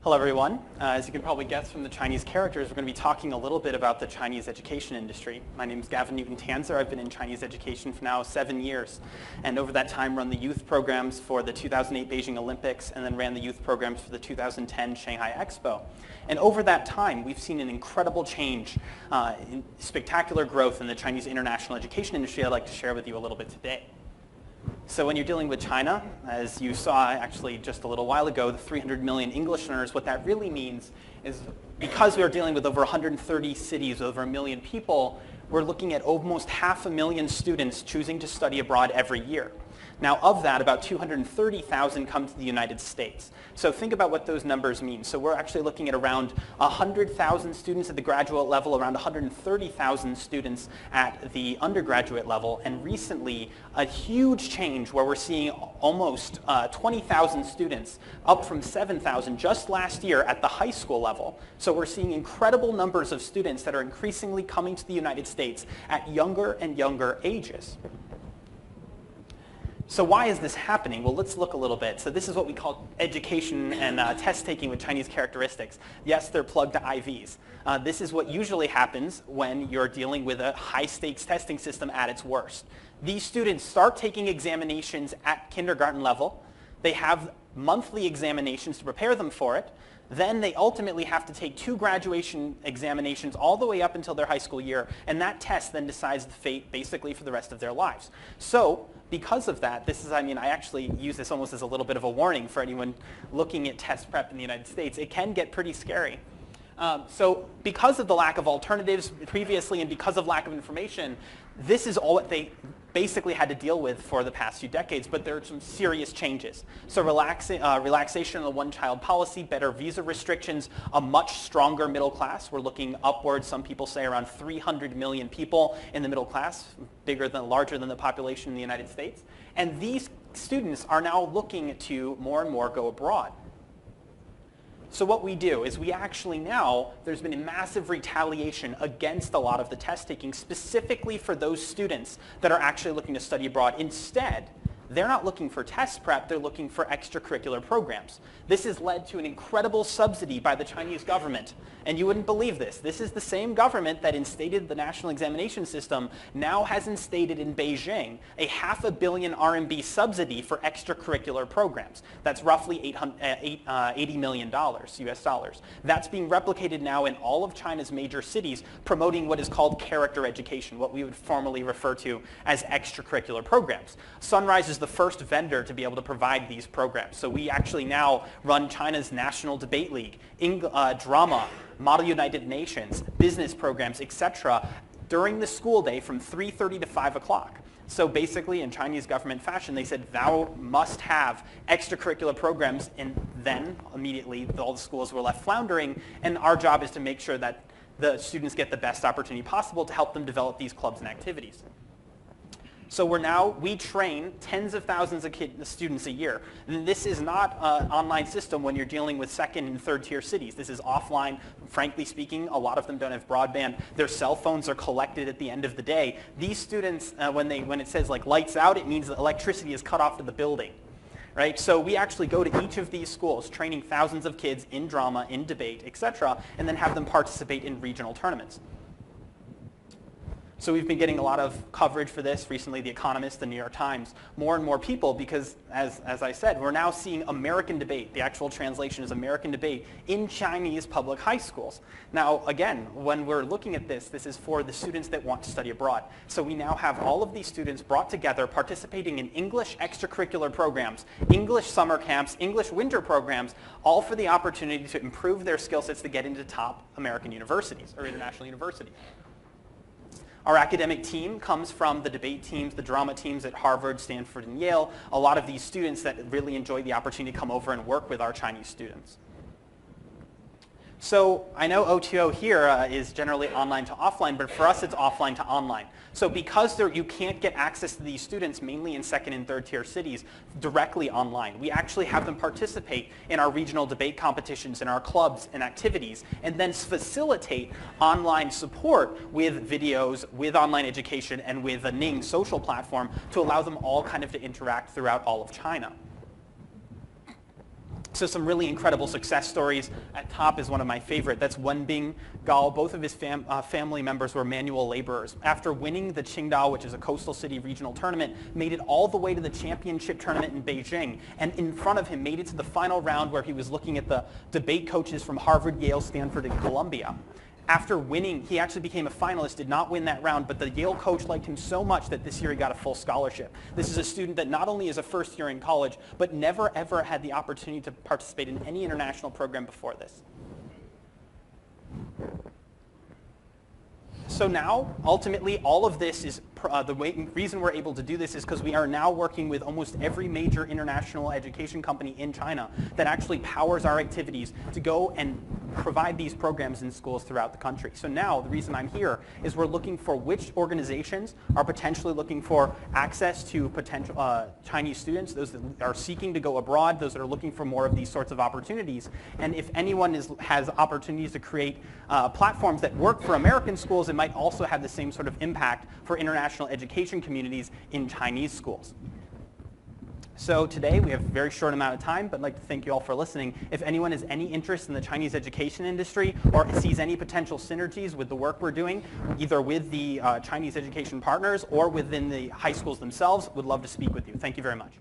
Hello everyone. As you can probably guess from the Chinese characters, we're going to be talking a little bit about the Chinese education industry. My name is Gavin Newton-Tanzer. I've been in Chinese education for now 7 years. And over that time run the youth programs for the 2008 Beijing Olympics and then ran the youth programs for the 2010 Shanghai Expo. And over that time, we've seen an incredible change, spectacular growth in the Chinese international education industry I'd like to share with you a little bit today. So when you're dealing with China, as you saw actually just a little while ago, the 300 million English learners, what that really means is because we are dealing with over 130 cities, over 1 million people, we're looking at almost 500,000 students choosing to study abroad every year. Now of that, about 230,000 come to the United States. So think about what those numbers mean. So we're actually looking at around 100,000 students at the graduate level, around 130,000 students at the undergraduate level, and recently a huge change where we're seeing almost 20,000 students, up from 7,000 just last year at the high school level. So we're seeing incredible numbers of students that are increasingly coming to the United States at younger and younger ages. So why is this happening? Well, let's look a little bit. So this is what we call education and test taking with Chinese characteristics. Yes, they're plugged to IVs. This is what usually happens when you're dealing with a high-stakes testing system at its worst. These students start taking examinations at kindergarten level. They have monthly examinations to prepare them for it. Then they ultimately have to take 2 graduation examinations all the way up until their high school year, and that test then decides the fate basically for the rest of their lives. So because of that, I actually use this almost as a little bit of a warning for anyone looking at test prep in the United States. It can get pretty scary. So because of the lack of alternatives previously and because of lack of information, this is all what they basically had to deal with for the past few decades, but there are some serious changes. So relaxation of the one-child policy, better visa restrictions, a much stronger middle class. We're looking upwards, some people say around 300 million people in the middle class, larger than the population in the United States. And these students are now looking to more and more go abroad. So what we do is there's been a massive retaliation against a lot of the test taking, specifically for those students that are actually looking to study abroad. Instead, they're not looking for test prep, they're looking for extracurricular programs. This has led to an incredible subsidy by the Chinese government. And you wouldn't believe this. This is the same government that instated the national examination system now has instated in Beijing a $500 million RMB subsidy for extracurricular programs. That's roughly $80 million US dollars. That's being replicated now in all of China's major cities, promoting what is called character education, what we would formally refer to as extracurricular programs. Sunrise is the first vendor to be able to provide these programs. So we actually now run China's National Debate League, drama, Model United Nations, business programs, etc. during the school day from 3:30 to 5 o'clock. So basically, in Chinese government fashion, they said, thou must have extracurricular programs, and then immediately all the schools were left floundering, and our job is to make sure that the students get the best opportunity possible to help them develop these clubs and activities. So we train tens of thousands of students a year. And this is not an online system when you're dealing with second and third tier cities. This is offline. Frankly speaking, a lot of them don't have broadband. Their cell phones are collected at the end of the day. These students, when it says like lights out, it means that electricity is cut off to the building. Right? So we actually go to each of these schools, training thousands of kids in drama, in debate, etc., and then have them participate in regional tournaments. So we've been getting a lot of coverage for this. Recently, The Economist, The New York Times, more and more people, because as I said, we're now seeing American debate. The actual translation is American debate in Chinese public high schools. Now, again, when we're looking at this is for the students that want to study abroad. So we now have all of these students brought together participating in English extracurricular programs, English summer camps, English winter programs, all for the opportunity to improve their skill sets to get into top American universities or international universities. Our academic team comes from the debate teams, the drama teams at Harvard, Stanford, and Yale. A lot of these students that really enjoy the opportunity to come over and work with our Chinese students. So I know O2O here is generally online to offline, but for us it's offline to online. So because you can't get access to these students, mainly in second and third tier cities, directly online, we actually have them participate in our regional debate competitions, in our clubs and activities, and then facilitate online support with videos, with online education, and with a Ning social platform to allow them all kind of to interact throughout all of China. So some really incredible success stories. At top is one of my favorite. That's Wen Bing Gao. Both of his family members were manual laborers. After winning the Qingdao, which is a coastal city regional tournament, made it all the way to the championship tournament in Beijing, and in front of him made it to the final round where he was looking at the debate coaches from Harvard, Yale, Stanford, and Columbia. After winning, he actually became a finalist, did not win that round, but the Yale coach liked him so much that this year he got a full scholarship. This is a student that not only is a first year in college, but never ever had the opportunity to participate in any international program before this. So now, ultimately, all of this is, the reason we're able to do this is because we are now working with almost every major international education company in China that actually powers our activities to go and provide these programs in schools throughout the country. So now, the reason I'm here is we're looking for which organizations are potentially looking for access to potential Chinese students, those that are seeking to go abroad, those that are looking for more of these sorts of opportunities. And if anyone has opportunities to create platforms that work for American schools, it might also have the same sort of impact for international education communities in Chinese schools. So today we have a very short amount of time, but I'd like to thank you all for listening. If anyone has any interest in the Chinese education industry or sees any potential synergies with the work we're doing, either with the Chinese education partners or within the high schools themselves, would love to speak with you. Thank you very much.